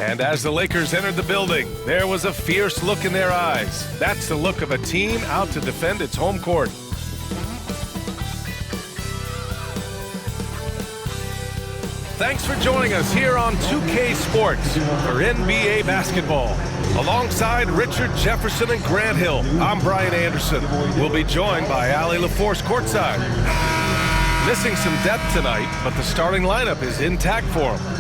And as the Lakers entered the building, there was a fierce look in their eyes. That's the look of a team out to defend its home court. Thanks for joining us here on 2K Sports for NBA basketball. Alongside Richard Jefferson and Grant Hill, I'm Brian Anderson. We'll be joined by Allie LaForce courtside. Missing some depth tonight, but the starting lineup is intact for him.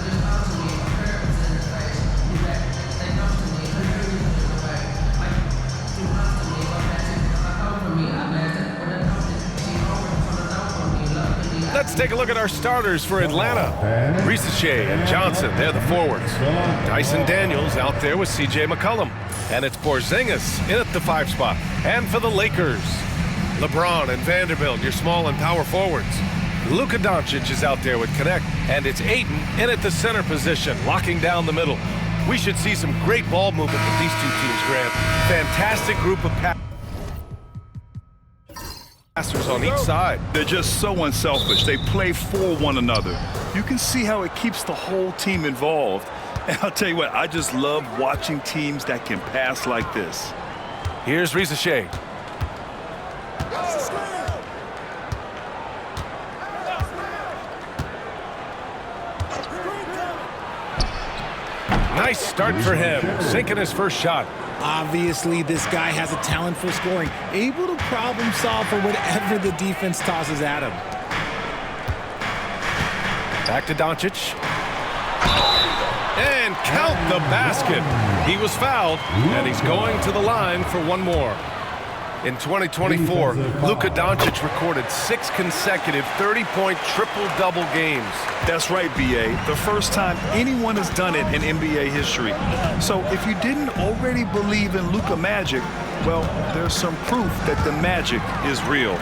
Let's take a look at our starters for Atlanta. Risacher and Johnson, they're the forwards. Dyson Daniels out there with C.J. McCollum. And it's Porzingis in at the 5 spot. And for the Lakers, LeBron and Vanderbilt, your small and power forwards. Luka Doncic is out there with Connect. And it's Ayton in at the center position, locking down the middle. We should see some great ball movement with these two teams, Grant. Fantastic group of passers on each side. They're just so unselfish. They play for one another. You can see how it keeps the whole team involved. And I'll tell you what, I just love watching teams that can pass like this. Here's Risacher. Nice start for him, sinking his first shot. Obviously, this guy has a talent for scoring, able to problem solve for whatever the defense tosses at him. Back to Doncic. And count the basket. He was fouled, and he's going to the line for one more. In 2024, Luka Doncic recorded 6 consecutive 30-point triple-double games. That's right, B.A. The first time anyone has done it in NBA history. So if you didn't already believe in Luka magic, well, there's some proof that the magic is real.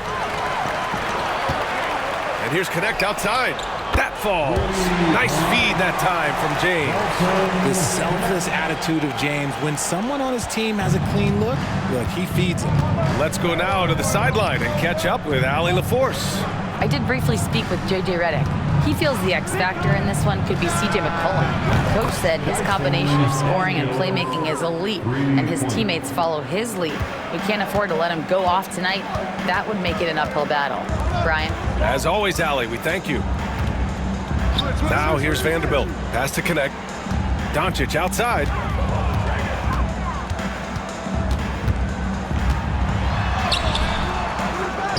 And here's Connect outside. That falls. Nice feed that time from James. The selfless attitude of James. When someone on his team has a clean look, he feeds him. Let's go now to the sideline and catch up with Allie LaForce. I did briefly speak with J.J. Redick. He feels the X factor in this one could be C.J. McCollum. Coach said his combination of scoring and playmaking is elite, and his teammates follow his lead. We can't afford to let him go off tonight. That would make it an uphill battle. Brian? As always, Allie, we thank you. Now here's Vanderbilt. Pass to Connect. Doncic outside.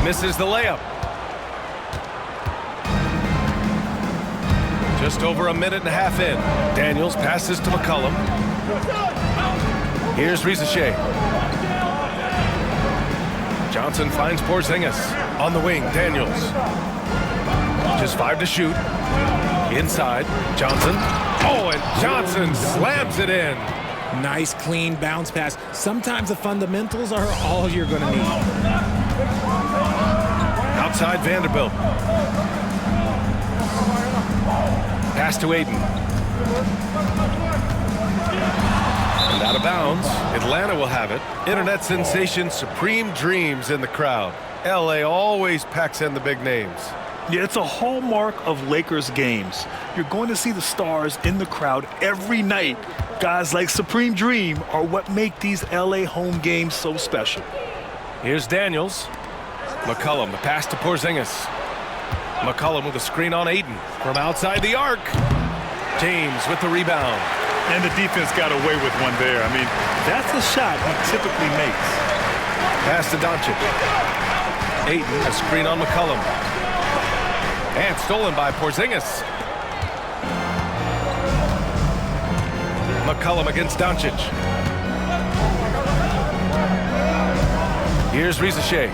Misses the layup. Just over a minute and a half in. Daniels passes to McCollum. Here's Risacher. Johnson finds Porzingis. On the wing, Daniels. Just 5 to shoot. Inside, Johnson. Oh, and Johnson slams it in. Nice, clean bounce pass. Sometimes the fundamentals are all you're going to need. Outside Vanderbilt. Pass to Ayton. And out of bounds. Atlanta will have it. Internet sensation Supreme Dreams in the crowd. LA always packs in the big names. Yeah, it's a hallmark of Lakers games. You're going to see the stars in the crowd every night. Guys like Supreme Dream are what make these LA home games so special. Here's Daniels. McCollum, the pass to Porzingis. McCollum with a screen on Ayton from outside the arc. James with the rebound. And the defense got away with one there. I mean, that's a shot he typically makes. Pass to Doncic. Ayton, a screen on McCollum. And stolen by Porzingis. McCollum against Doncic. Here's Risacher.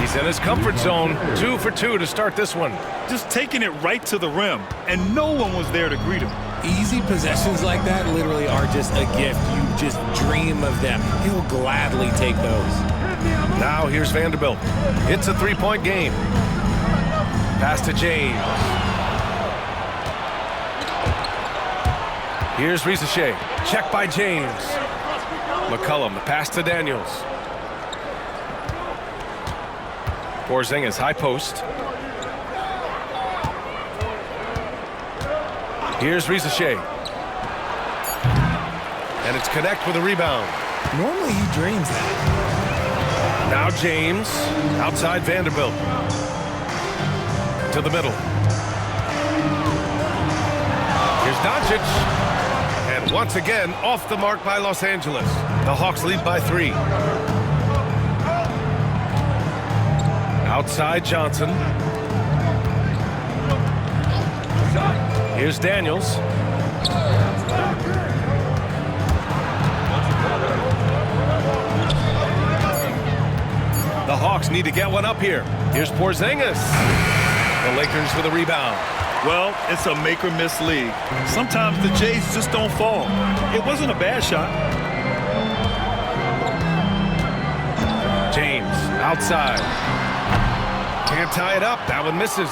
He's in his comfort zone. 2 for 2 to start this one. Just taking it right to the rim, and no one was there to greet him. Easy possessions like that literally are just a gift. You just dream of them. He'll gladly take those. Now here's Vanderbilt. It's a 3-point game. Pass to James. Here's Risacher. Check by James. McCollum, the pass to Daniels. Porzingis, high post. Here's Risacher. And it's Connect with a rebound. Normally he dreams that. Now James, outside Vanderbilt. To the middle. Here's Doncic. And once again, off the mark by Los Angeles. The Hawks lead by 3. Outside Johnson. Here's Daniels. The Hawks need to get one up here. Here's Porzingis. The Lakers with a rebound. Well, it's a make-or-miss league. Sometimes the Jays just don't fall. It wasn't a bad shot. James outside. Can't tie it up. That one misses.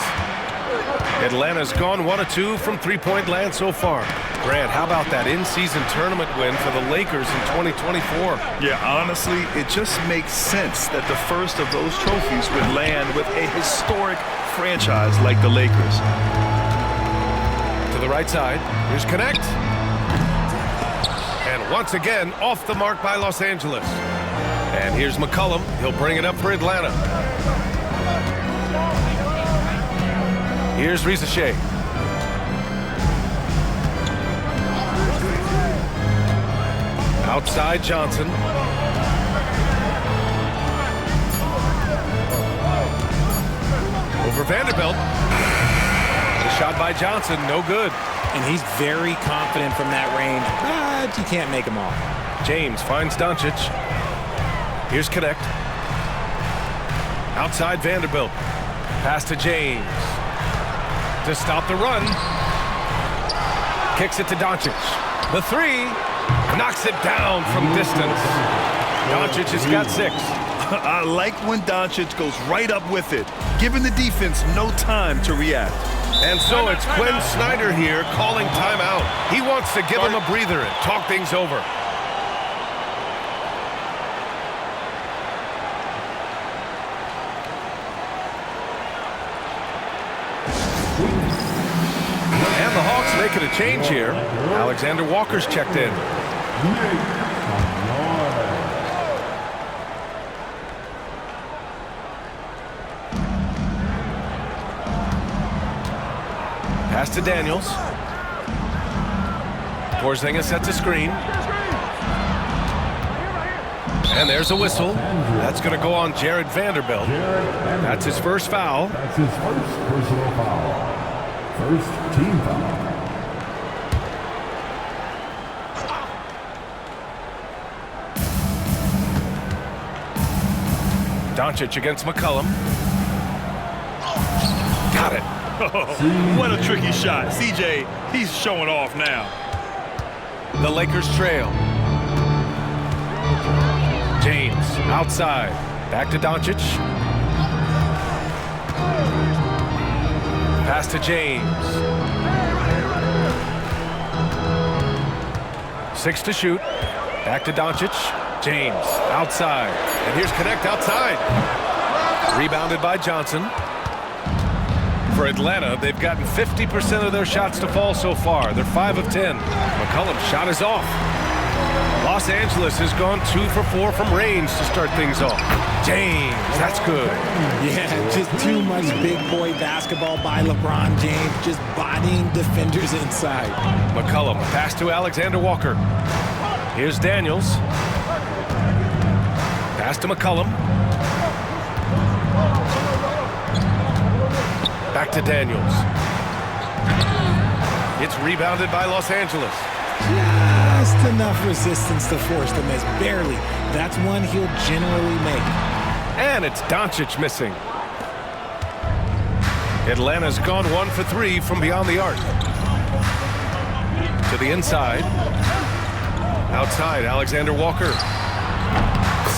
Atlanta's gone 1 of 2 from three-point land so far. Grant, how about that in-season tournament win for the Lakers in 2024? Yeah, honestly, it just makes sense that the first of those trophies would land with a historic franchise like the Lakers. To the right side, here's Connect. And once again, off the mark by Los Angeles. And here's McCollum. He'll bring it up for Atlanta. Here's Risacher. Outside Johnson. Over Vanderbilt. The shot by Johnson, no good. And he's very confident from that range, but you can't make him all. James finds Doncic. Here's Connect. Outside Vanderbilt. Pass to James. To stop the run. Kicks it to Doncic. The 3. Knocks it down from distance. Doncic has got 6. I like when Doncic goes right up with it, giving the defense no time to react. And so it's Quinn Snyder here calling timeout. He wants to give him a breather and talk things over. And the Hawks making a change here. Alexander Walker's checked in. Pass to Daniels. Porzingis sets a screen. And there's a whistle. That's going to go on Jared Vanderbilt. That's his first foul. That's his first personal foul. First team foul. Doncic against McCollum. Got it. What a tricky shot. CJ, he's showing off now. The Lakers trail. James outside. Back to Doncic. Pass to James. 6 to shoot. Back to Doncic. James outside. And here's Connect outside. Rebounded by Johnson. For Atlanta, they've gotten 50% of their shots to fall so far. They're 5 of 10. McCollum's shot is off. Los Angeles has gone 2 for 4 from range to start things off. James, that's good. Yeah, just too much big boy basketball by LeBron James, just bodying defenders inside. McCollum, pass to Alexander Walker. Here's Daniels. Pass to McCollum. Back to Daniels. It's rebounded by Los Angeles. Just enough resistance to force the miss, barely. That's one he'll generally make. And it's Doncic missing. Atlanta's gone 1 for 3 from beyond the arc. To the inside. Outside, Alexander Walker.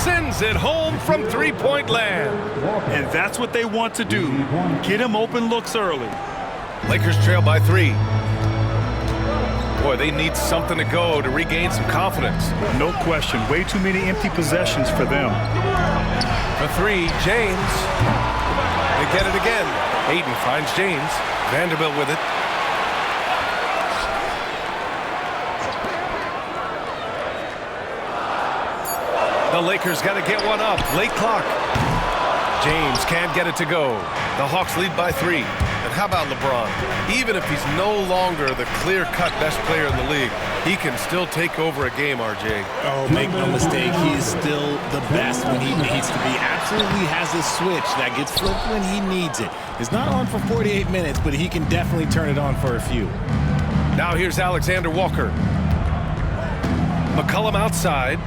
Sends it home from three-point land. And that's what they want to do. Get him open looks early. Lakers trail by 3. Boy, they need something to go to regain some confidence. No question. Way too many empty possessions for them. For 3, James. They get it again. Ayton finds James. Vanderbilt with it. The Lakers got to get one up. Late clock. James can't get it to go. The Hawks lead by 3. And how about LeBron? Even if he's no longer the clear-cut best player in the league, he can still take over a game, RJ. Oh, make no mistake, he is still the best when he needs to be. Absolutely has a switch that gets flipped when he needs it. It's not on for 48 minutes, but he can definitely turn it on for a few. Now here's Alexander Walker. McCollum outside.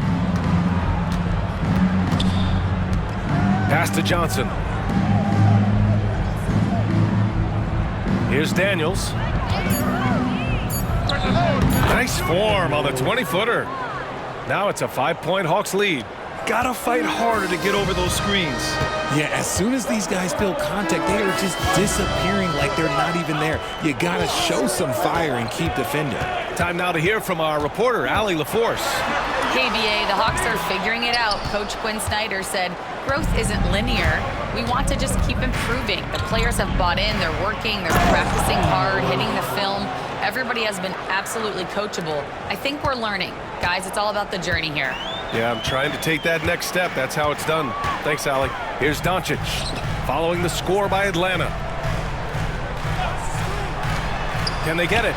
Pass to Johnson. Here's Daniels. Nice form on the 20-footer. Now it's a 5-point Hawks lead. Gotta fight harder to get over those screens. Yeah, as soon as these guys feel contact, they are just disappearing like they're not even there. You gotta show some fire and keep defending. Time now to hear from our reporter, Allie LaForce. KBA, the Hawks are figuring it out. Coach Quinn Snyder said, growth isn't linear. We want to just keep improving. The players have bought in, they're working, they're practicing hard, hitting the film. Everybody has been absolutely coachable. I think we're learning. Guys, it's all about the journey here. Yeah, I'm trying to take that next step. That's how it's done. Thanks, Allie. Here's Doncic, following the score by Atlanta. Can they get it?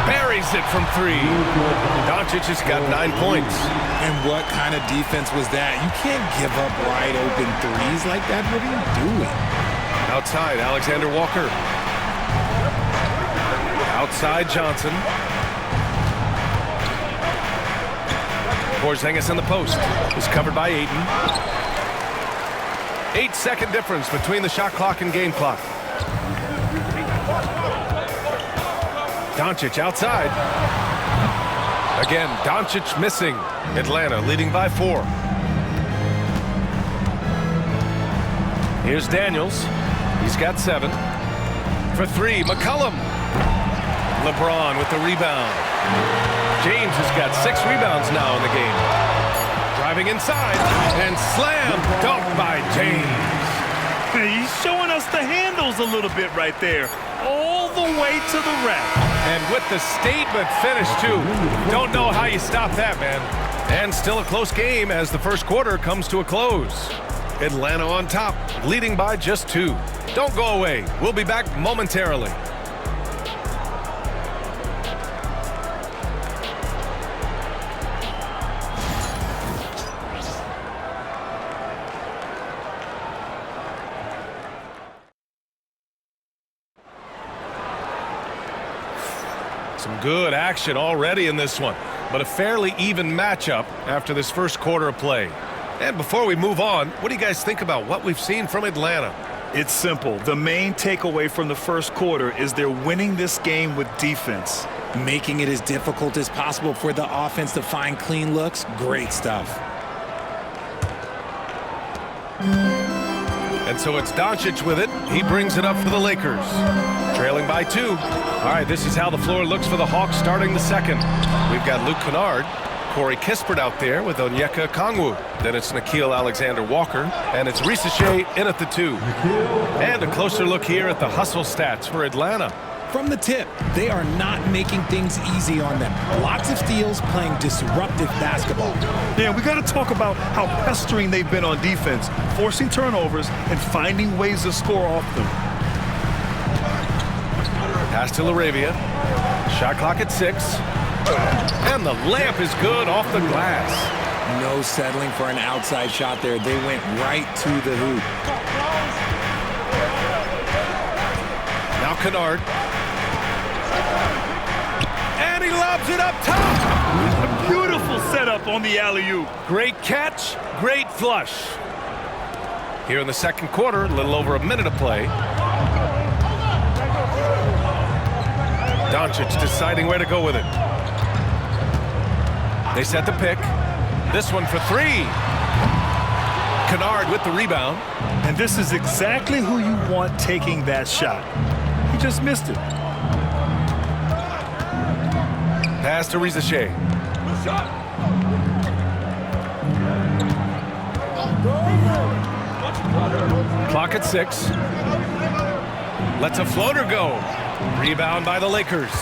Buries it from 3. Doncic has got 9 points. And what kind of defense was that? You can't give up wide open threes like that. What are you doing? Outside, Alexander Walker. Outside, Johnson. Porzingis in the post. Is covered by Ayton. 8-second difference between the shot clock and game clock. Doncic outside. Again, Doncic missing. Atlanta leading by 4. Here's Daniels. He's got 7. For 3, McCollum. LeBron with the rebound. James has got 6 rebounds now in the game. Driving inside and slam dunk by James. He's showing us the handles a little bit right there. All the way to the rack. And with the statement finish, too. Don't know how you stop that, man. And still a close game as the first quarter comes to a close. Atlanta on top, leading by just 2. Don't go away. We'll be back momentarily. Some good action already in this one, but a fairly even matchup after this first quarter of play. And before we move on, what do you guys think about what we've seen from Atlanta? It's simple. The main takeaway from the first quarter is they're winning this game with defense. Making it as difficult as possible for the offense to find clean looks. Great stuff. And so it's Doncic with it. He brings it up for the Lakers. Trailing by 2. All right, this is how the floor looks for the Hawks starting the second. We've got Luke Kennard, Corey Kispert out there with Onyeka Okongwu. Then it's Nickeil Alexander-Walker, and it's Risacher in at the 2. And a closer look here at the hustle stats for Atlanta. From the tip, they are not making things easy on them. Lots of steals, playing disruptive basketball. Yeah, we got to talk about how pestering they've been on defense, forcing turnovers and finding ways to score off them. Pass to LaRavia. Shot clock at 6. And the layup is good off the glass. No settling for an outside shot there. They went right to the hoop. Now Kennard. And he lobs it up top. A beautiful setup on the alley-oop. Great catch, great flush. Here in the second quarter, a little over a minute of play. Doncic deciding where to go with it. They set the pick. This one for 3. Kennard with the rebound. And this is exactly who you want taking that shot. He just missed it. Pass to Risacher. Clock at 6. Lets a floater go. Rebound by the Lakers.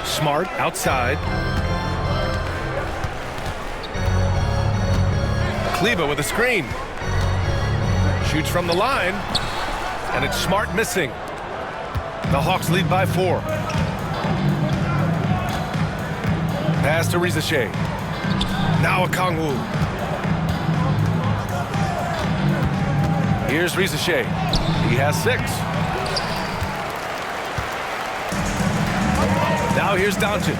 Smart outside. Kleber with a screen. Shoots from the line, and it's Smart missing. The Hawks lead by 4. Pass to Risacher. Now Okongwu. Here's Risacher. He has 6. Now here's Doncic.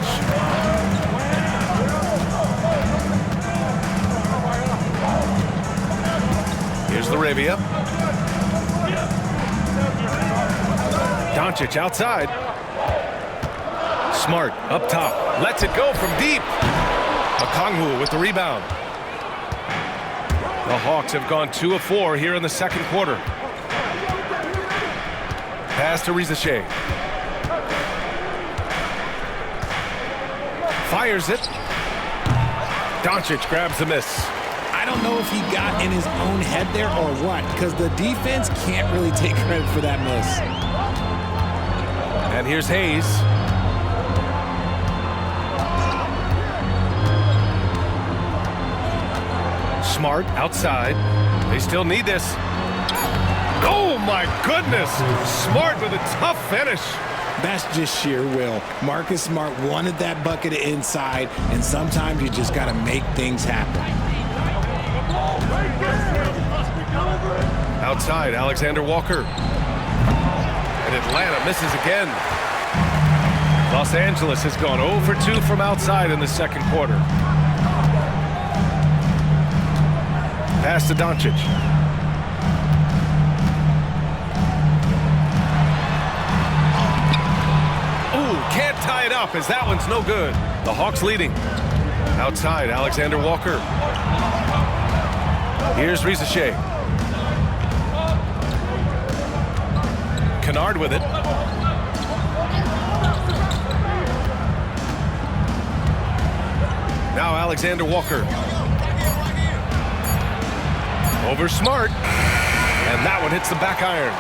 Here's Laravia. Doncic outside. Smart up top. Lets it go from deep. Okongwu with the rebound. The Hawks have gone 2 of 4 here in the second quarter. Pass to Risacher. Fires it. Doncic grabs the miss. I don't know if he got in his own head there or what, because the defense can't really take credit for that miss. And here's Hayes. Smart outside. They still need this. Oh my goodness! Smart with a tough finish. That's just sheer will. Marcus Smart wanted that bucket inside, and sometimes you just got to make things happen. Outside, Alexander Walker. And Atlanta misses again. Los Angeles has gone 0 for 2 from outside in the second quarter. Pass to Doncic. Ooh, can't tie it up as that one's no good. The Hawks leading. Outside, Alexander Walker. Here's Risacher. Kennard with it. Now Alexander Walker. Over Smart. And that one hits the back iron.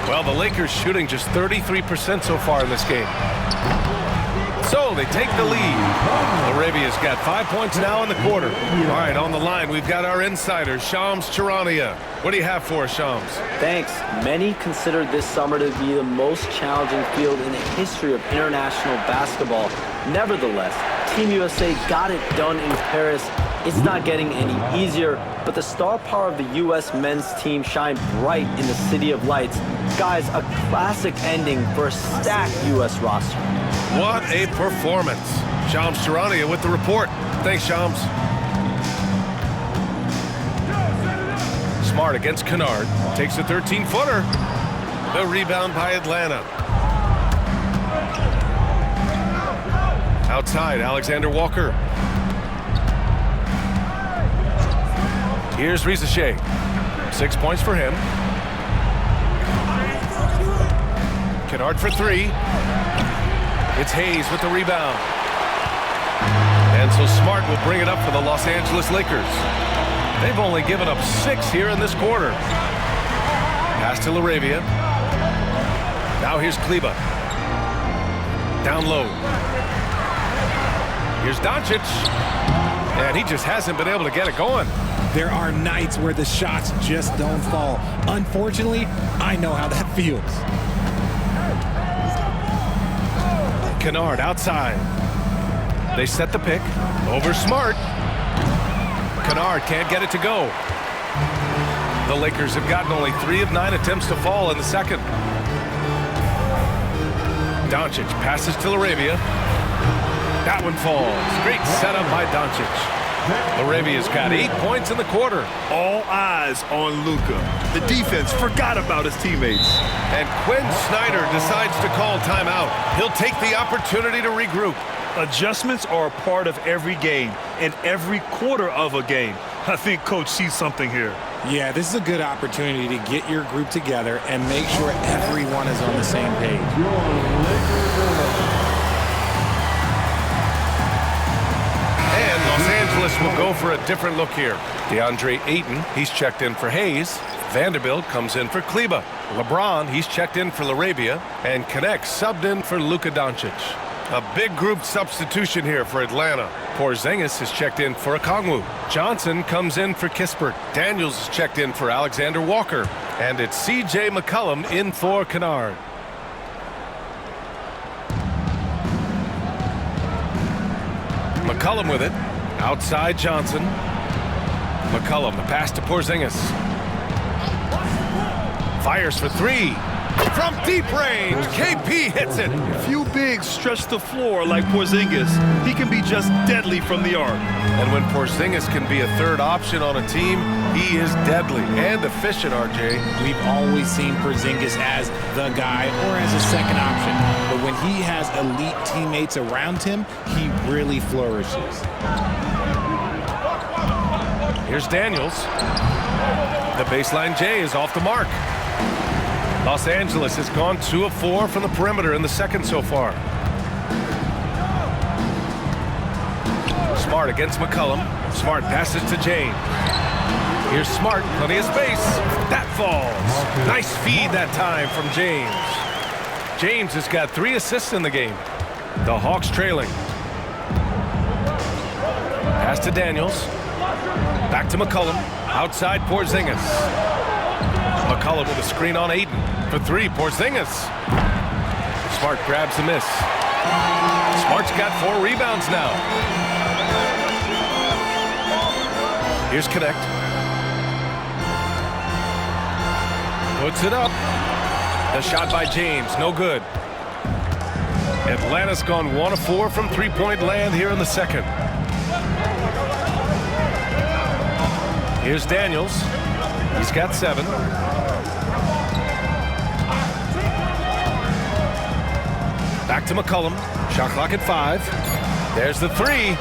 Well, the Lakers shooting just 33% so far in this game. So they take the lead. Laravia's got 5 points now in the quarter. All right, on the line, we've got our insider, Shams Charania. What do you have for us, Shams? Thanks. Many consider this summer to be the most challenging field in the history of international basketball. Nevertheless, Team USA got it done in Paris. It's not getting any easier, but the star power of the U.S. men's team shined bright in the City of Lights. Guys, a classic ending for a stacked U.S. roster. What a performance. Shams Charania with the report. Thanks, Shams. Smart against Kennard. Takes a 13-footer. The rebound by Atlanta. Outside, Alexander Walker. Here's Risacher. 6 points for him. Kennard for 3. It's Hayes with the rebound. And so Smart will bring it up for the Los Angeles Lakers. They've only given up 6 here in this quarter. Pass to Laravia. Now here's Kleber. Down low. Here's Doncic. And he just hasn't been able to get it going. There are nights where the shots just don't fall. Unfortunately, I know how that feels. Kennard outside. They set the pick. Over Smart. Kennard can't get it to go. The Lakers have gotten only 3 of 9 attempts to fall in the second. Doncic passes to Laravia. That one falls. Great setup by Doncic. Laravia's got 8 points in the quarter. All eyes on Luka. The defense forgot about his teammates. And Quinn Snyder decides to call timeout. He'll take the opportunity to regroup. Adjustments are a part of every game and every quarter of a game. I think Coach sees something here. Yeah, this is a good opportunity to get your group together and make sure everyone is on the same page. Los Angeles will go for a different look here. DeAndre Ayton, he's checked in for Hayes. Vanderbilt comes in for Kleber. LeBron, he's checked in for Laravia. And Connect subbed in for Luka Doncic. A big group substitution here for Atlanta. Porzingis is checked in for Okongwu. Johnson comes in for Kispert. Daniels is checked in for Alexander Walker. And it's C.J. McCollum in for Kennard. McCollum with it. Outside Johnson. McCollum, the pass to Porzingis. Fires for three. From deep range, KP hits it. Few bigs stretch the floor like Porzingis. He can be just deadly from the arc. And when Porzingis can be a third option on a team, he is deadly and efficient, RJ. We've always seen Porzingis as the guy or as a second option. But when he has elite teammates around him, he really flourishes. Here's Daniels. The baseline J is off the mark. Los Angeles has gone 2 of 4 from the perimeter in the second so far. Smart against McCollum. Smart passes to James. Here's Smart, plenty of space. That falls. Nice feed that time from James. James has got 3 assists in the game. The Hawks trailing. Pass to Daniels. Back to McCollum. Outside Porzingis. McCollum with a screen on Ayton. For 3, Porzingis. Smart grabs the miss. Smart's got 4 rebounds now. Here's Connect. Puts it up. The shot by James, no good. Atlanta's gone 1 of 4 from three-point land here in the second. Here's Daniels. He's got 7. Back to McCollum. Shot clock at 5. There's the 3.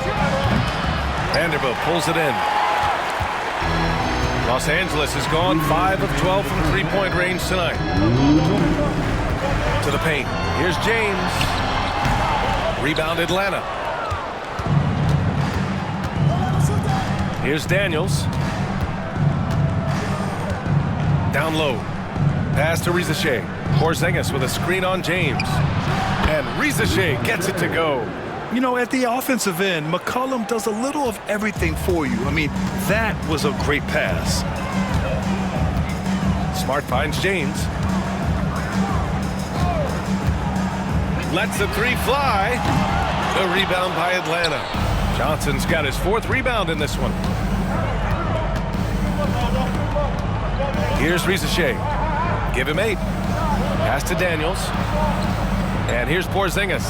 Vanderbilt pulls it in. Los Angeles has gone 5 of 12 from three-point range tonight. To the paint. Here's James. Rebound Atlanta. Here's Daniels. Down low. Pass to Rizachet. Porzingis with a screen on James. And Rizachet gets it to go. You know, at the offensive end, McCollum does a little of everything for you. I mean, that was a great pass. Smart finds James. Lets the 3 fly. The rebound by Atlanta. Johnson's got his 4th rebound in this one. Here's Rizachet. Give him 8. Pass to Daniels. And here's Porzingis.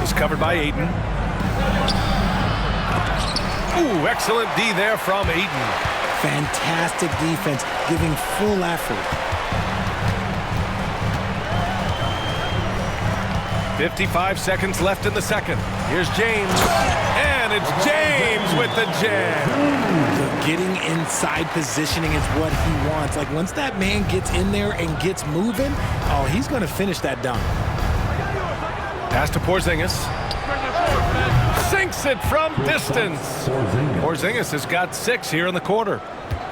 He's covered by Ayton. Ooh, excellent D there from Ayton. Fantastic defense, giving full effort. 55 seconds left in the second. Here's James. And it's James with the jam. So getting inside positioning is what he wants. Like once that man gets in there and gets moving, oh, he's going to finish that dunk. Pass to Porzingis. Sinks it from distance. Porzingis has got 6 here in the quarter.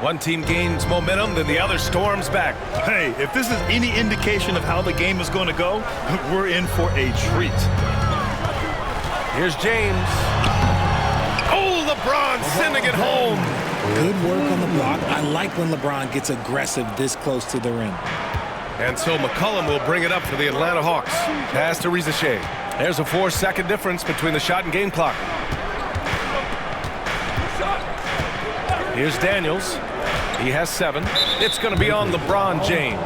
One team gains momentum, then the other storms back. Hey, if this is any indication of how the game is going to go, we're in for a treat. Here's James. Oh, LeBron sending it home. Good work on the block. I like when LeBron gets aggressive this close to the rim. And so McCollum will bring it up for the Atlanta Hawks. Pass to Rizachet. There's a 4-second difference between the shot and game clock. Here's Daniels. He has 7. It's going to be on LeBron James.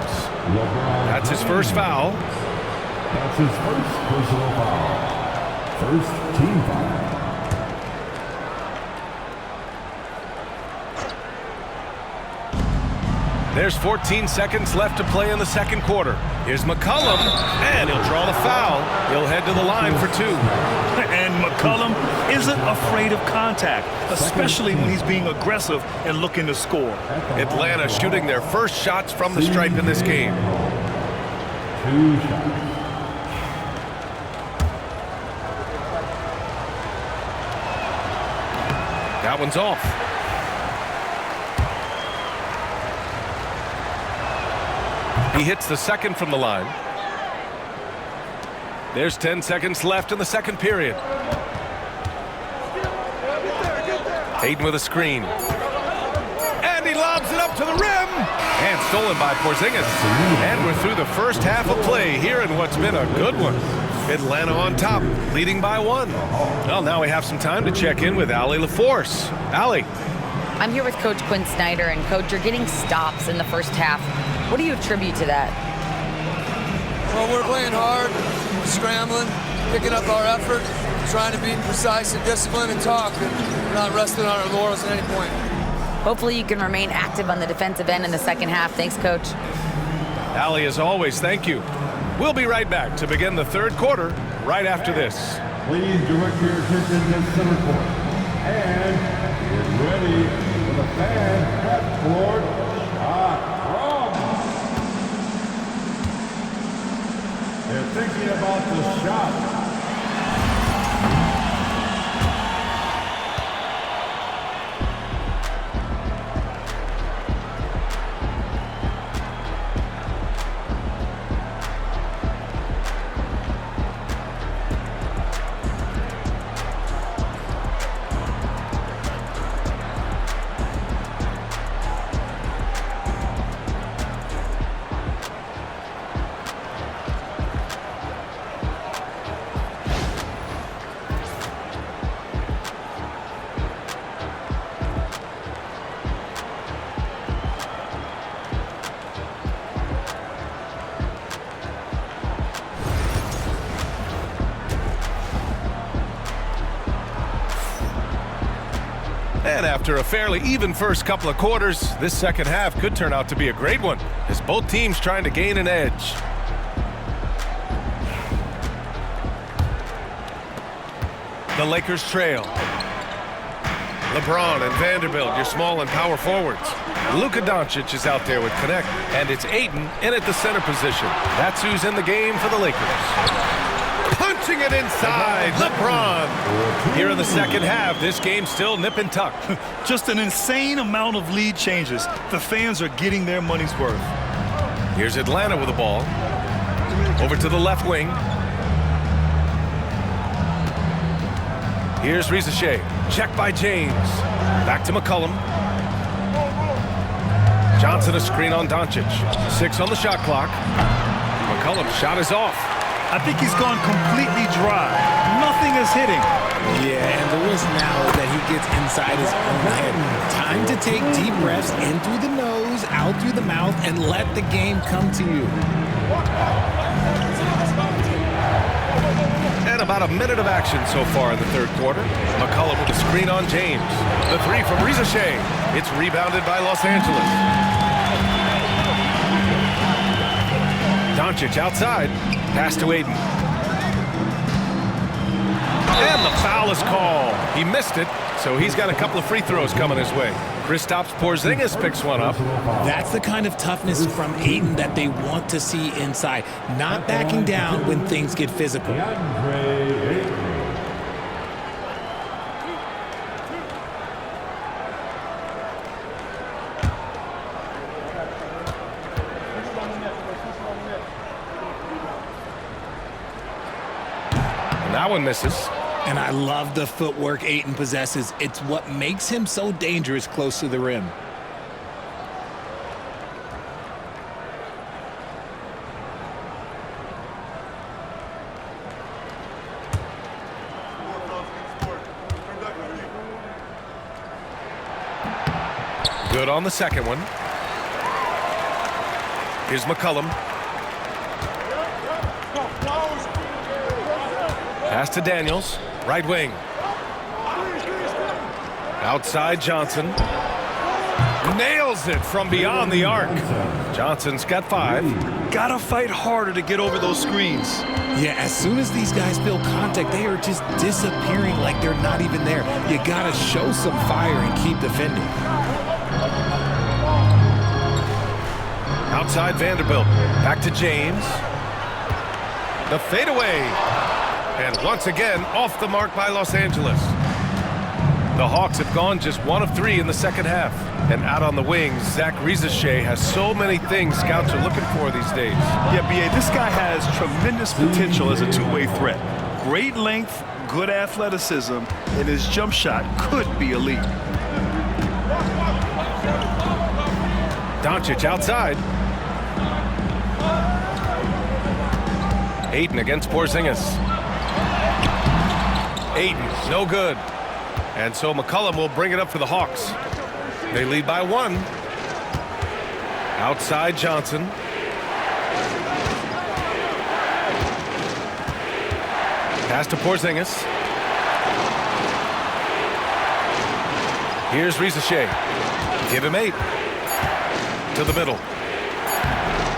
That's his first foul. That's his first personal foul. First team foul. There's 14 seconds left to play in the second quarter. Here's McCollum, and he'll draw the foul. He'll head to the line for 2. And McCollum isn't afraid of contact, especially when he's being aggressive and looking to score. Atlanta shooting their first shots from the stripe in this game. 2 shots. That one's off. He hits the second from the line. There's 10 seconds left in the second period. Hayden with a screen. And he lobs it up to the rim. And stolen by Porzingis. And we're through the first half of play here in what's been a good one. Atlanta on top, leading by 1. Well, now we have some time to check in with Allie LaForce. Allie. I'm here with Coach Quinn Snyder, and Coach, you're getting stops in the first half. What do you attribute to that? Well, we're playing hard, scrambling, picking up our effort, trying to be precise and disciplined and talk, and we're not resting on our laurels at any point. Hopefully you can remain active on the defensive end in the second half. Thanks, Coach. Allie, as always, thank you. We'll be right back to begin the third quarter right after this. Please direct your attention to center court. And get ready for the fan half-court shot from. They're thinking about the shot. And after a fairly even first couple of quarters, this second half could turn out to be a great one, as both teams trying to gain an edge. The Lakers trail. LeBron and Vanderbilt, your small and power forwards. Luka Doncic is out there with Connect, and it's Ayton in at the center position. That's who's in the game for the Lakers. Punching it inside, LeBron. Here in the second half, this game's still nip and tuck. Just an insane amount of lead changes. The fans are getting their money's worth. Here's Atlanta with the ball. Over to the left wing. Here's Risacher. Check by James. Back to McCollum. Johnson a screen on Doncic. 6 on the shot clock. McCollum's shot is off. I think he's gone completely dry. Nothing is hitting. Yeah, and the risk now is that he gets inside his own head. Time to take deep breaths in through the nose, out through the mouth, and let the game come to you. And about a minute of action so far in the third quarter. McCollum with a screen on James. The 3 from Risacher. It's rebounded by Los Angeles. Doncic outside. Pass to Ayton. And the foul is called. He missed it, so he's got a couple of free throws coming his way. Kristaps Porzingis picks one up. That's the kind of toughness from Ayton that they want to see inside. Not backing down when things get physical. That one misses. And I love the footwork Ayton possesses. It's what makes him so dangerous close to the rim. Good on the second one. Here's McCollum. Pass to Daniels, right wing. Outside Johnson. Nails it from beyond the arc. Johnson's got 5. Gotta fight harder to get over those screens. Yeah, as soon as these guys feel contact, they are just disappearing like they're not even there. You gotta show some fire and keep defending. Outside Vanderbilt. Back to James. The fadeaway. And once again, off the mark by Los Angeles. The Hawks have gone just 1 of 3 in the second half. And out on the wings, Zach Risacher has so many things scouts are looking for these days. Yeah, B.A., this guy has tremendous potential as a two-way threat. Great length, good athleticism, and his jump shot could be elite. Doncic outside. Ayton against Porzingis. Ayton, no good. And so McCollum will bring it up for the Hawks. They lead by 1. Outside Johnson. Pass to Porzingis. Here's Risacher. Give him 8. To the middle.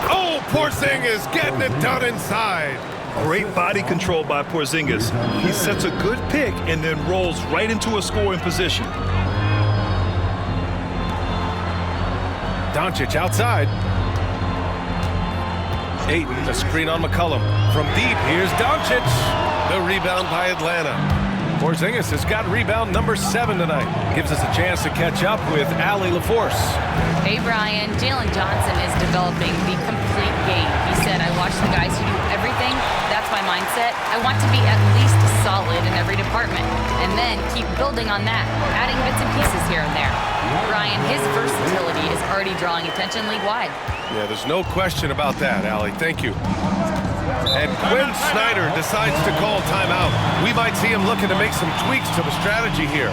Oh, Porzingis getting it done inside. Great body control by Porzingis. He sets a good pick and then rolls right into a scoring position. Doncic outside. Ayton, a screen on McCollum. From deep, here's Doncic. The rebound by Atlanta. Porzingis has got rebound number 7 tonight. Gives us a chance to catch up with Allie LaForce. Hey, Brian. Jalen Johnson is developing the complete game. He said, I watch the guys who do everything. That's my mindset. I want to be at least solid in every department. And then keep building on that, adding bits and pieces here and there. Brian, his versatility is already drawing attention league-wide. Yeah, there's no question about that, Allie. Thank you. And Quinn Snyder decides to call timeout. We might see him looking to make some tweaks to the strategy here.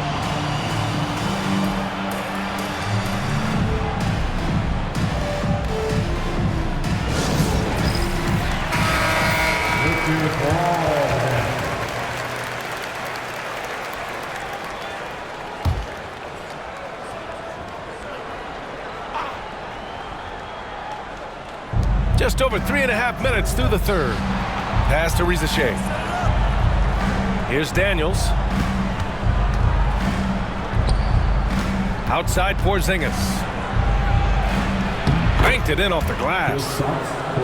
Just over 3.5 minutes through the third. Pass to Risacher. Here's Daniels. Outside Porzingis. Banked it in off the glass.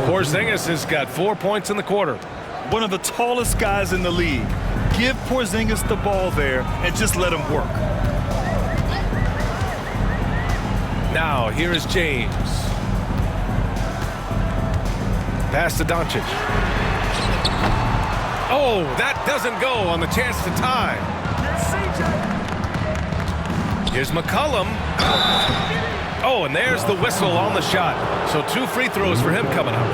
Porzingis has got 4 points in the quarter. One of the tallest guys in the league. Give Porzingis the ball there and just let him work. Now, here is James. Pass to Doncic. Oh, that doesn't go on the chance to tie. Here's McCollum. Oh, and there's the whistle on the shot. So 2 free throws for him coming up.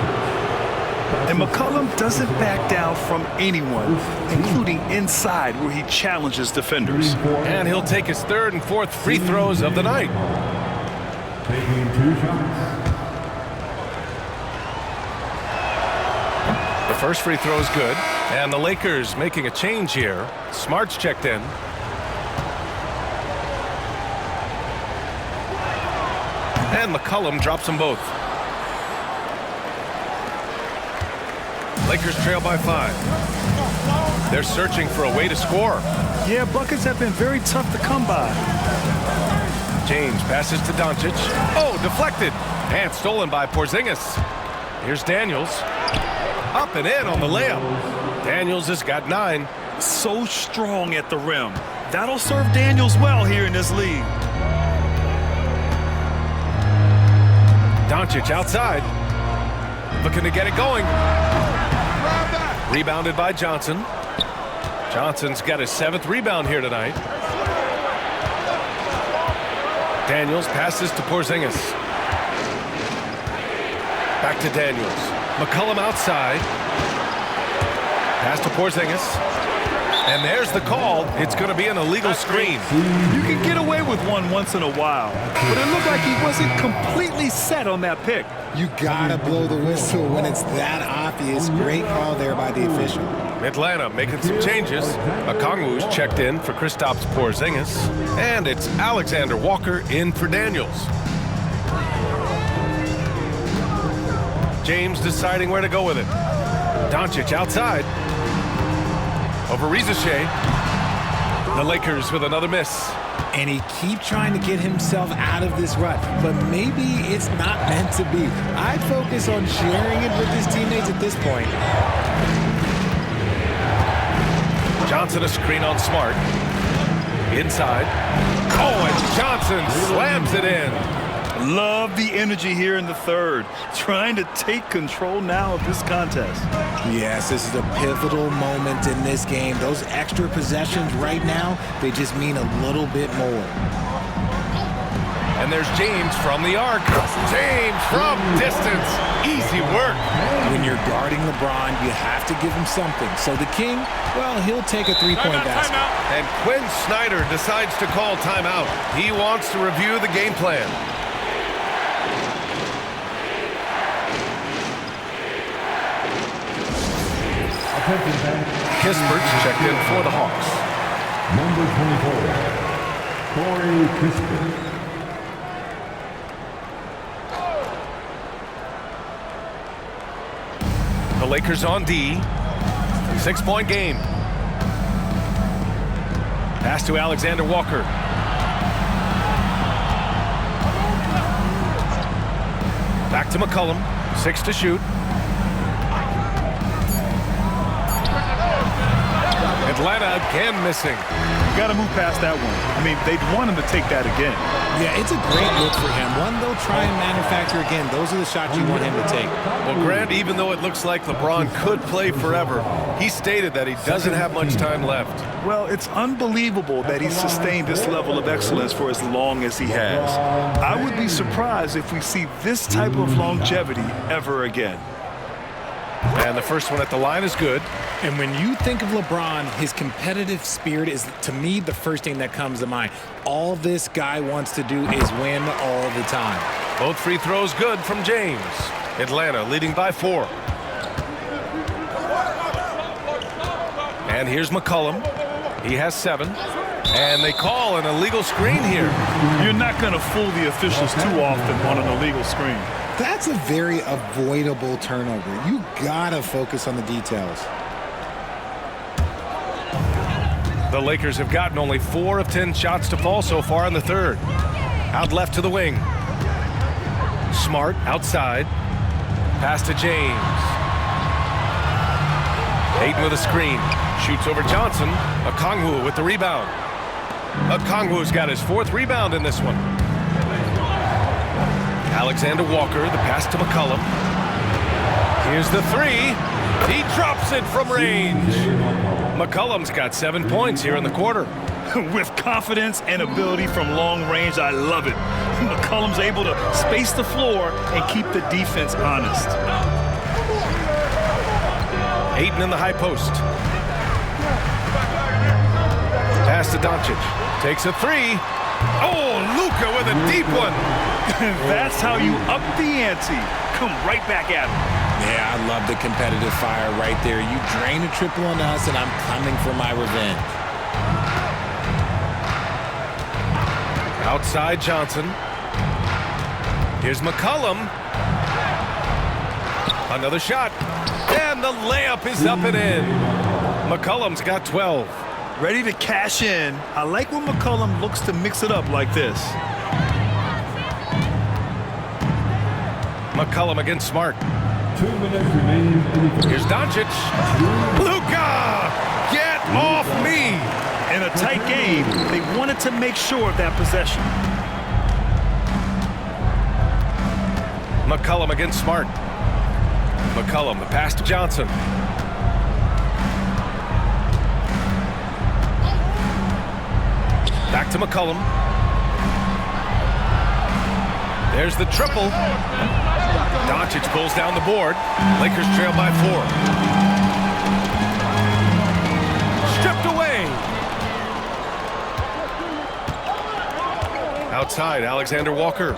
And McCollum doesn't back down from anyone, including inside where he challenges defenders. And he'll take his 3rd and 4th free throws of the night. Taking 2 shots. The first free throw is good. And the Lakers making a change here. Smart's checked in. And McCollum drops them both. Lakers trail by 5. They're searching for a way to score. Yeah, buckets have been very tough to come by. James passes to Doncic. Oh, deflected. And stolen by Porzingis. Here's Daniels. Up and in on the layup. Daniels has got 9. So strong at the rim. That'll serve Daniels well here in this league. Doncic outside. Looking to get it going. Rebounded by Johnson. Johnson's got his 7th rebound here tonight. Daniels passes to Porzingis. Back to Daniels. McCollum outside. Pass to Porzingis. And there's the call. It's going to be an illegal screen. You can get away with one once in a while, but it looked like he wasn't completely set on that pick. You gotta blow the whistle when it's that obvious. Great call there by the official. Atlanta making some changes. Okongwu's checked in for Kristaps Porzingis. And it's Alexander Walker in for Daniels. James deciding where to go with it. Doncic outside. Over Risacher. The Lakers with another miss. And he keeps trying to get himself out of this rut, but maybe it's not meant to be. I'd focus on sharing it with his teammates at this point. Johnson a screen on Smart. Inside. Oh, and Johnson slams it in. Love the energy here in the third. Trying to take control now of this contest. Yes, this is a pivotal moment in this game. Those extra possessions right now, they just mean a little bit more. And there's James from the arc. James from distance. Easy work. When you're guarding LeBron, you have to give him something. So the King, well, he'll take a three-point basket. And Quinn Snyder decides to call timeout. He wants to review the game plan. Kispert's checked in for the Hawks. Number 24, Corey Kispert. The Lakers on D. 6-point game. Pass to Alexander Walker. Back to McCollum. 6 to shoot. Atlanta again missing. Got to move past that one. I mean, they'd want him to take that again. Yeah, it's a great look for him. One they'll try and manufacture again. Those are the shots you want him to take. Well, Grant, even though it looks like LeBron could play forever, he stated that he doesn't have much time left. Well, it's unbelievable that he's sustained this level of excellence for as long as he has. I would be surprised if we see this type of longevity ever again. And the first one at the line is good. And when you think of LeBron, his competitive spirit is, to me, the first thing that comes to mind. All this guy wants to do is win all the time. Both free throws good from James. Atlanta leading by 4. And here's McCollum. He has 7. And they call an illegal screen here. You're not going to fool the officials too often on an illegal screen. That's a very avoidable turnover. You gotta focus on the details. The Lakers have gotten only 4 of 10 shots to fall so far in the third. Out left to the wing. Smart outside. Pass to James. Ayton with a screen. Shoots over Johnson. Okongwu with the rebound. Okongwu's got his 4th rebound in this one. Alexander Walker, the pass to McCollum. Here's the 3. He drops it from range. McCollum's got 7 points here in the quarter. With confidence and ability from long range, I love it. McCollum's able to space the floor and keep the defense honest. Ayton in the high post. Pass to Doncic. Takes a 3. Oh, Luka with a deep one. That's how you up the ante. Come right back at him. Yeah, I love the competitive fire right there. You drain a triple on us, and I'm coming for my revenge. Outside Johnson. Here's McCollum. Another shot. And the layup is up and in. McCollum's got 12. Ready to cash in. I like when McCollum looks to mix it up like this. McCollum against Smart. 2 minutes remaining. Here's Doncic. Luka! Get off me! In a tight game, they wanted to make sure of that possession. McCollum against Smart. McCollum, the pass to Johnson. Back to McCollum. There's the triple. Doncic pulls down the board. Lakers trail by 4. Stripped away. Outside, Alexander Walker.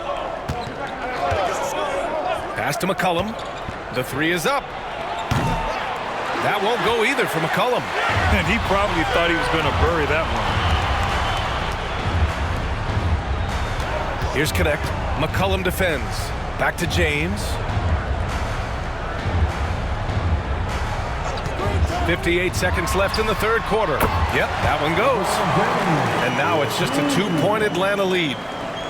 Pass to McCollum. The 3 is up. That won't go either for McCollum. And he probably thought he was going to bury that one. Here's Connect. McCollum defends. Back to James. 58 seconds left in the third quarter. Yep, that one goes. And now it's just a 2-point Atlanta lead.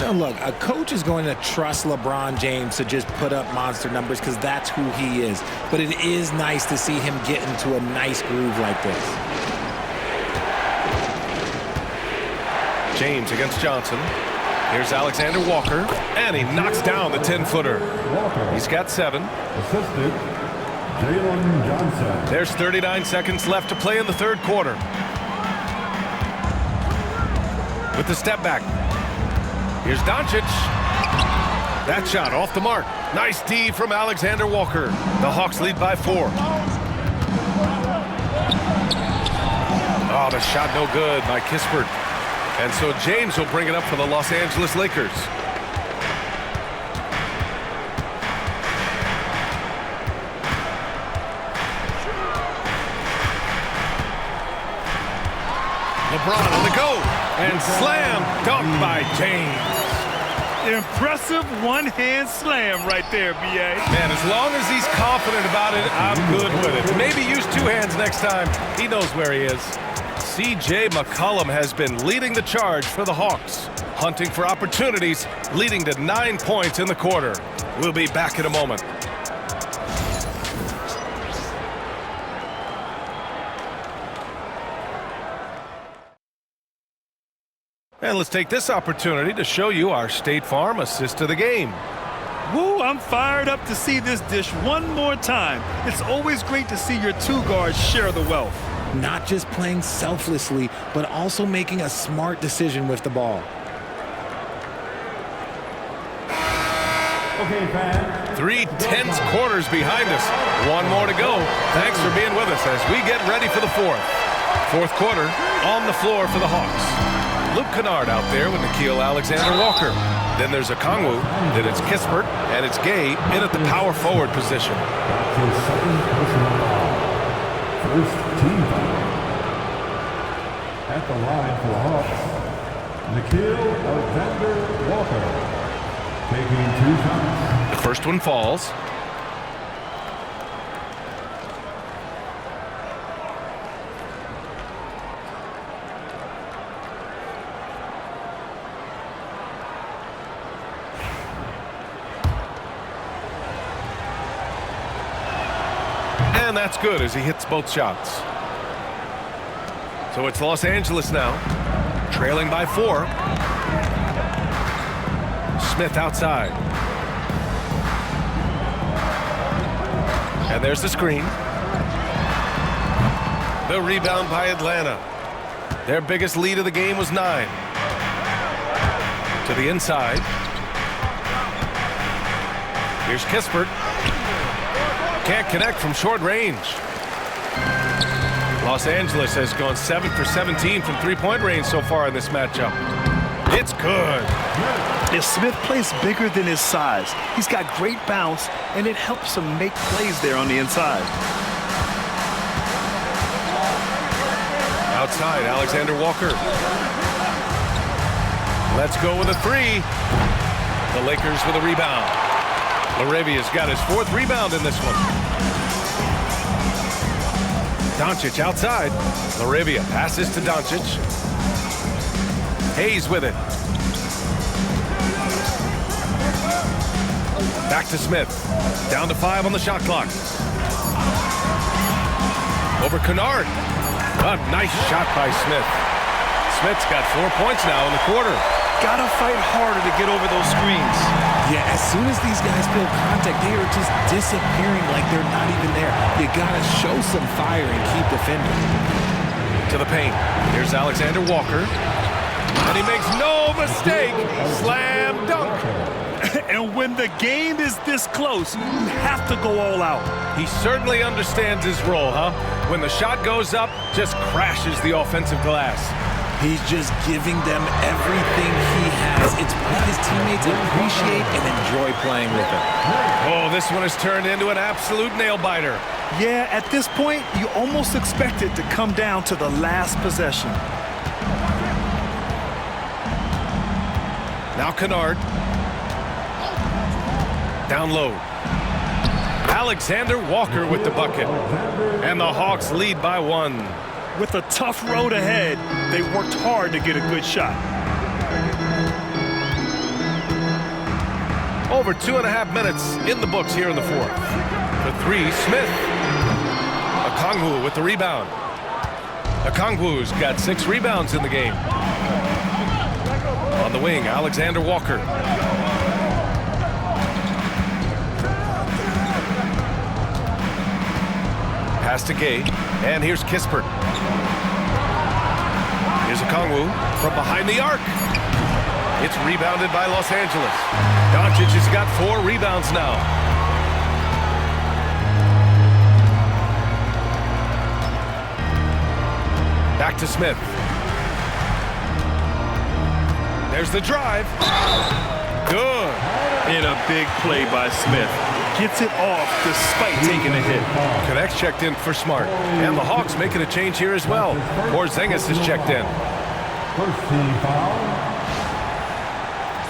Now look, a coach is going to trust LeBron James to just put up monster numbers because that's who he is. But it is nice to see him get into a nice groove like this. James against Johnson. Here's Alexander Walker, and he knocks down the 10-footer. He's got 7. Assistant, Jalen Johnson. There's 39 seconds left to play in the third quarter. With the step back. Here's Doncic. That shot off the mark. Nice D from Alexander Walker. The Hawks lead by 4. Oh, the shot no good by Kispert. And so James will bring it up for the Los Angeles Lakers. LeBron on the go. And slam dunk by James. Impressive one-hand slam right there, B.A. Man, as long as he's confident about it, I'm good with it. Maybe use 2 hands next time. He knows where he is. C.J. McCollum has been leading the charge for the Hawks, hunting for opportunities, leading to 9 points in the quarter. We'll be back in a moment. And let's take this opportunity to show you our State Farm assist of the game. Woo, I'm fired up to see this dish one more time. It's always great to see your 2 guards share the wealth. Not just playing selflessly, but also making a smart decision with the ball. Okay, fans. 3 tense quarters behind us. 1 more to go. Thanks for being with us as we get ready for the 4th. 4th quarter on the floor for the Hawks. Luke Kennard out there with Nickeil Alexander-Walker. Then there's Okongwu, then it's Kispert, and it's Gay in at the power forward position. His second personal foul. First team foul. At the line for the Hawks, Nickeil Alexander-Walker. Taking 2 shots. The first one falls. And that's good as he hits both shots. So it's Los Angeles now, trailing by 4. Smith outside. And there's the screen. The rebound by Atlanta. Their biggest lead of the game was 9. To the inside. Here's Kispert. Can't connect from short range. Los Angeles has gone 7 for 17 from 3-point range so far in this matchup. It's good. If Smith plays bigger than his size, he's got great bounce, and it helps him make plays there on the inside. Outside, Alexander Walker. Let's go with a 3. The Lakers with a rebound. Laravia's got his 4th rebound in this one. Doncic outside. Laravia passes to Doncic. Hayes with it. Back to Smith. Down to 5 on the shot clock. Over Kennard. A nice shot by Smith. Smith's got 4 points now in the quarter. Gotta fight harder to get over those screens. Yeah, as soon as these guys feel contact, they are just disappearing like they're not even there. You gotta show some fire and keep defending. To the paint. Here's Alexander Walker. And he makes no mistake. Slam dunk. And when the game is this close, you have to go all out. He certainly understands his role, huh? When the shot goes up, just crashes the offensive glass. He's just giving them everything he has. It's what his teammates appreciate and enjoy playing with him. Oh, this one has turned into an absolute nail-biter. Yeah, at this point, you almost expect it to come down to the last possession. Now Kennard. Down low. Alexander Walker with the bucket. And the Hawks lead by 1. With a tough road ahead, they worked hard to get a good shot. Over 2.5 minutes in the books here in the 4th. For 3, Smith. Okongwu with the rebound. Okongwu's got 6 rebounds in the game. On the wing, Alexander Walker. Pass to Gay, and here's Kispert. Here's Okongwu from behind the arc. It's rebounded by Los Angeles. Doncic has got 4 rebounds now. Back to Smith. There's the drive. Good. And a big play by Smith. Gets it off despite taking a hit. Connects checked in for Smart. And the Hawks making a change here as well. Porzingis is checked in. First team foul.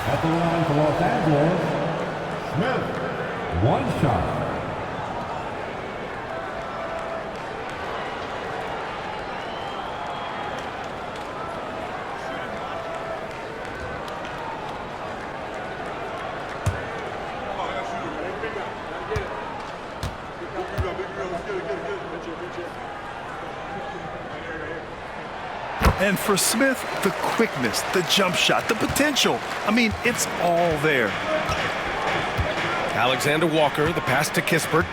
At the line for Los Angeles, Smith, 1 shot. And for Smith, the quickness, the jump shot, the potential. I mean, it's all there. Alexander Walker, the pass to Kispert.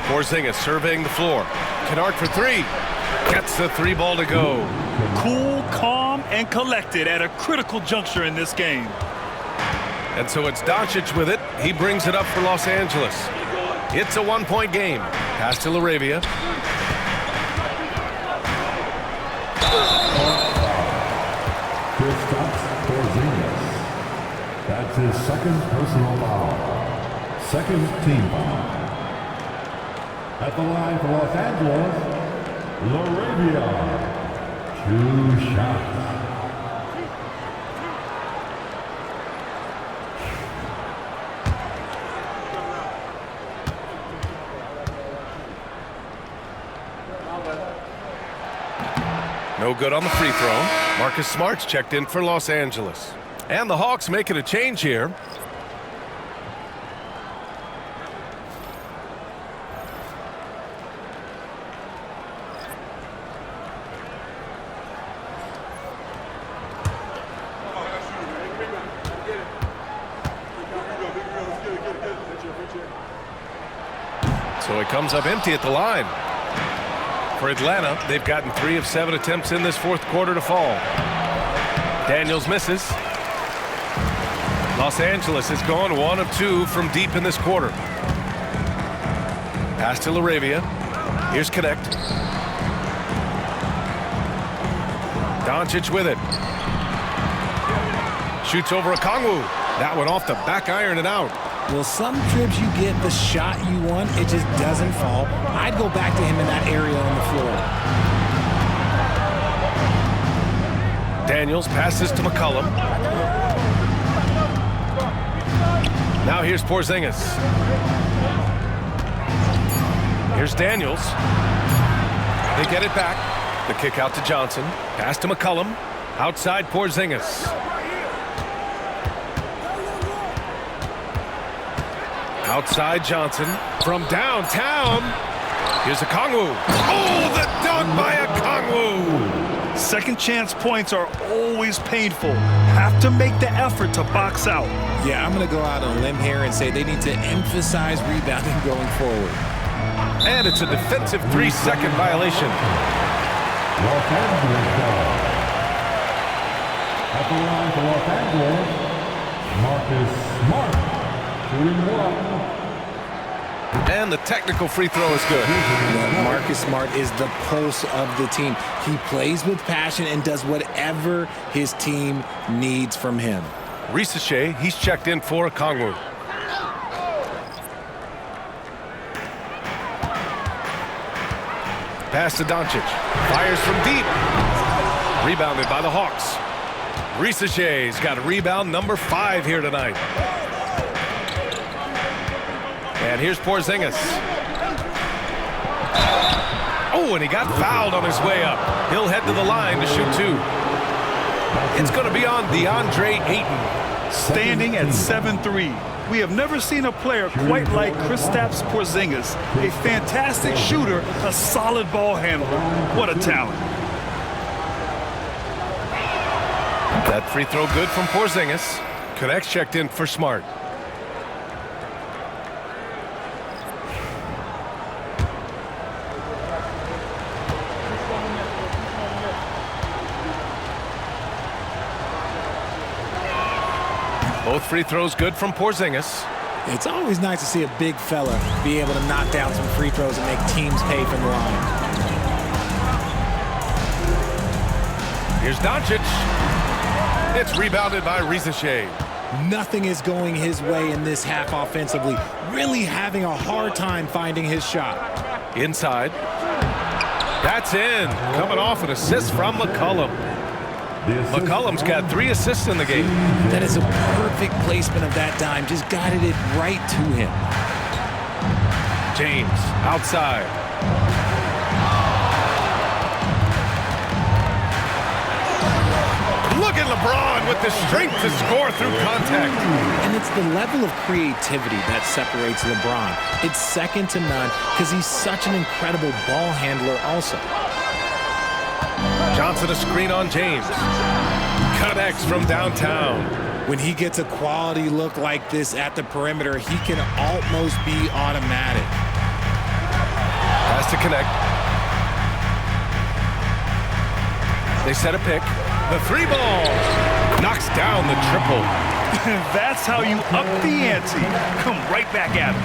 Porzingis surveying the floor. Kennard for 3. Gets the 3 ball to go. Cool, calm, and collected at a critical juncture in this game. And so it's Doncic with it. He brings it up for Los Angeles. It's a 1-point game. Pass to LaRavia. Kristaps Porzingis. That's his 2nd personal foul. 2nd team foul. At the line for Los Angeles, LaRavia. 2 shots. No good on the free throw. Marcus Smart's checked in for Los Angeles. And the Hawks making a change here. So he comes up empty at the line. For Atlanta, they've gotten 3 of 7 attempts in this 4th quarter to fall. Daniels misses. Los Angeles has gone 1 of 2 from deep in this quarter. Pass to LaRavia. Here's Connect. Doncic with it. Shoots over Okongwu. That one off the back iron and out. Well, some trips you get the shot you want, it just doesn't fall. I'd go back to him in that area on the floor. Daniels passes to McCollum. Now here's Porzingis. Here's Daniels. They get it back. The kick out to Johnson. Pass to McCollum. Outside Porzingis. Outside Johnson from downtown. Here's Okongwu. Oh, the dunk by Okongwu. Second chance points are always painful. Have to make the effort to box out. Yeah, I'm going to go out on a limb here and say they need to emphasize rebounding going forward. And it's a defensive 3-second violation. Los Angeles ball. At the line for Los Angeles, Marcus Smart. Shooting 1. And the technical free throw is good. Well, Marcus Smart is the pulse of the team. He plays with passion and does whatever his team needs from him. Risacher, he's checked in for Okongwu. Pass to Doncic. Fires from deep. Rebounded by the Hawks. Risacher's got rebound number 5 here tonight. And here's Porzingis. Oh, and he got fouled on his way up. He'll head to the line to shoot 2. It's going to be on DeAndre Ayton. Standing at 7'3". We have never seen a player quite like Kristaps Porzingis. A fantastic shooter, a solid ball handler. What a talent. That free throw good from Porzingis. Connects checked in for Smart. Both free throws good from Porzingis. It's always nice to see a big fella be able to knock down some free throws and make teams pay from the line. Here's Doncic. It's rebounded by Risacher. Nothing is going his way in this half offensively. Really having a hard time finding his shot. Inside. That's in. Coming off an assist from McCollum. McCollum's got 3 assists in the game. That is a perfect placement of that dime. Just guided it right to him. James outside. Look at LeBron with the strength to score through contact. And it's the level of creativity that separates LeBron. It's second to none because he's such an incredible ball handler also. Johnson a screen on James. Connects from downtown. When he gets a quality look like this at the perimeter, he can almost be automatic. Has to connect. They set a pick. The 3 ball. Knocks down the triple. That's how you up the ante. Come right back at him.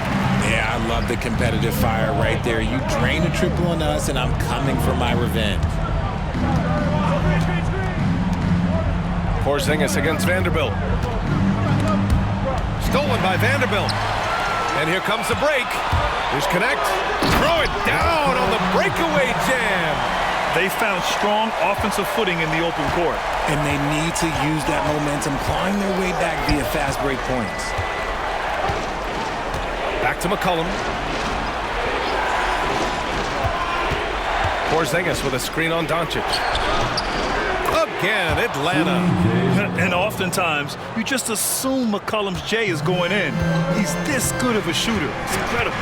Yeah, I love the competitive fire right there. You drain a triple on us, and I'm coming for my revenge. Porzingis against Vanderbilt. Stolen by Vanderbilt. And here comes the break. Here's Connect. Throw it down on the breakaway jam. They found strong offensive footing in the open court. And they need to use that momentum, clawing their way back via fast break points. Back to McCollum. Porzingis with a screen on Doncic. Again, Atlanta. And oftentimes, you just assume McCollum's J is going in. He's this good of a shooter. It's incredible.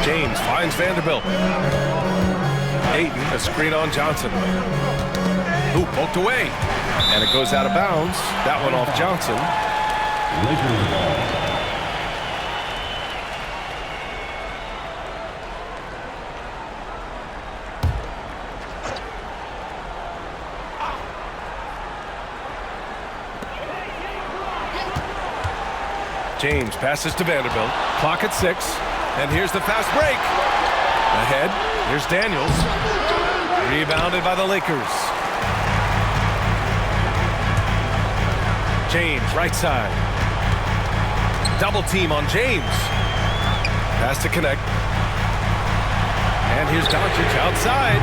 James finds Vanderbilt. Ayton, a screen on Johnson. Who poked away. And it goes out of bounds. That one off Johnson. Lakers ball. James passes to Vanderbilt. Clock at 6. And here's the fast break. Ahead. Here's Daniels. Rebounded by the Lakers. James, right side. Double team on James. Pass to Connect. And here's Doncic outside.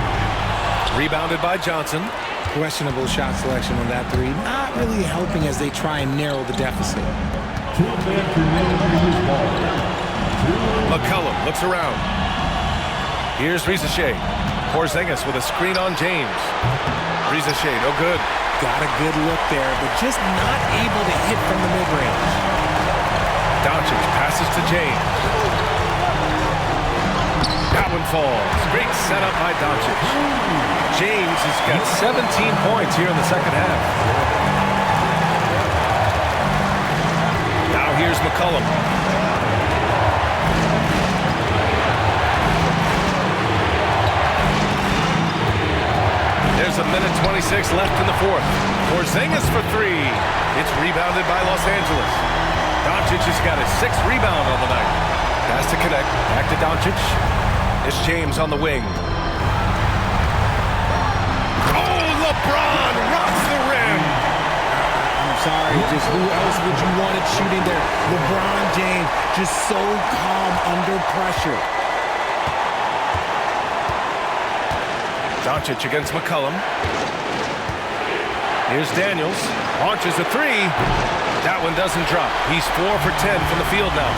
Rebounded by Johnson. Questionable shot selection on that 3. Not really helping as they try and narrow the deficit. McCollum looks around. Here's Risacher. Porzingis with a screen on James. Risacher, no good. Got a good look there, but just not able to hit from the mid-range. Doncic passes to James. That one falls. Great setup by Doncic. James has got 17 points here in the second half. Here's McCollum. There's a minute 26 left in the 4th. Porzingis for 3. It's rebounded by Los Angeles. Doncic has got his 6th rebound on the night. Pass to Connect. Back to Doncic. It's James on the wing. Oh, LeBron rocks the rim. Sorry, just who else would you want it shooting there? LeBron James, just so calm under pressure. Doncic against McCollum. Here's Daniels. Launches a 3. That one doesn't drop. He's 4 for 10 from the field now.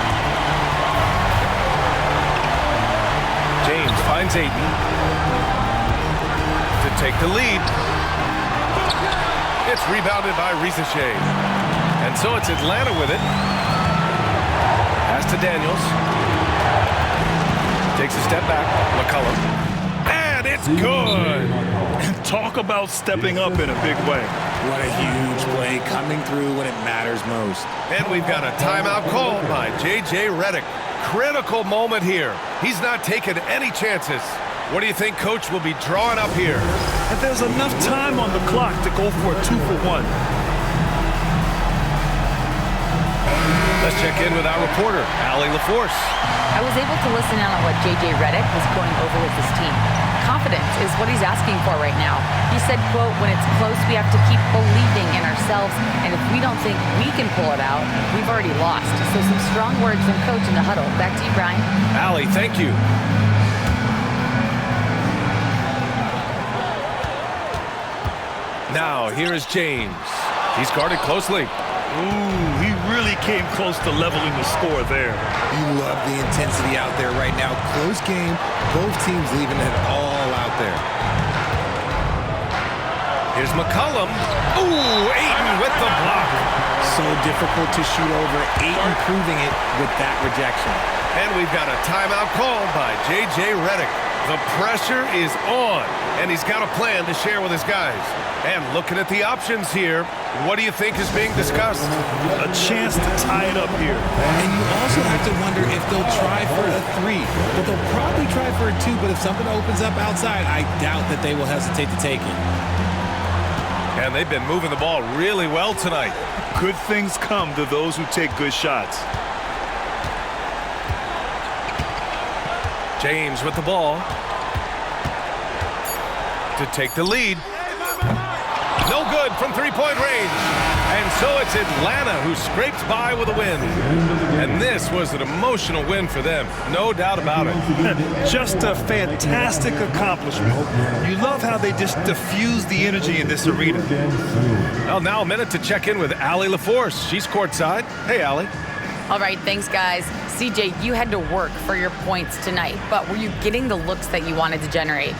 James finds Ayton to take the lead. It's rebounded by Risacher. And so it's Atlanta with it. Pass to Daniels. Takes a step back. McCollum. And it That's good. Talk about stepping up in a big way. What a huge play coming through when it matters most. And we've got a timeout called by J.J. Redick. Critical moment here. He's not taking any chances. What do you think Coach will be drawing up here? And there's enough time on the clock to go for a 2-for-1. Let's check in with our reporter, Allie LaForce. I was able to listen in on what J.J. Redick was going over with his team. Confidence is what he's asking for right now. He said, quote, when it's close, we have to keep believing in ourselves, and if we don't think we can pull it out, we've already lost. So some strong words from Coach in the huddle. Back to you, Brian. Allie, thank you. Now, here is James. He's guarded closely. Ooh, he really came close to leveling the score there. You love the intensity out there right now. Close game, both teams leaving it all out there. Here's McCollum. Ooh, Ayton with the block. So difficult to shoot over. Ayton proving it with that rejection. And we've got a timeout called by J.J. Redick. The pressure is on, and he's got a plan to share with his guys. And looking at the options here, what do you think is being discussed? A chance to tie it up here. And you also have to wonder if they'll try for a 3. But they'll probably try for a 2, but if something opens up outside, I doubt that they will hesitate to take it. And they've been moving the ball really well tonight. Good things come to those who take good shots. James with the ball to take the lead. No good from three-point range. And so it's Atlanta who scrapes by with a win. And this was an emotional win for them, no doubt about it. Just a fantastic accomplishment. You love how they just diffuse the energy in this arena. Well, now a minute to check in with Allie LaForce. She's courtside. Hey, Allie. All right, thanks, guys. CJ, you had to work for your points tonight, but were you getting the looks that you wanted to generate?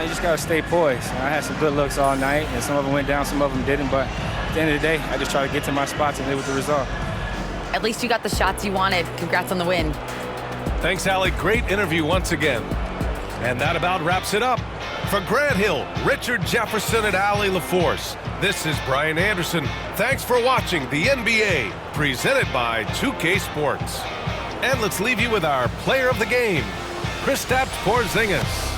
You just got to stay poised. I had some good looks all night, and some of them went down, some of them didn't, but at the end of the day, I just try to get to my spots and live with the result. At least you got the shots you wanted. Congrats on the win. Thanks, Allie. Great interview once again. And that about wraps it up. For Grant Hill, Richard Jefferson, and Allie LaForce, this is Brian Anderson. Thanks for watching the NBA, presented by 2K Sports. And let's leave you with our player of the game, Kristaps Porzingis.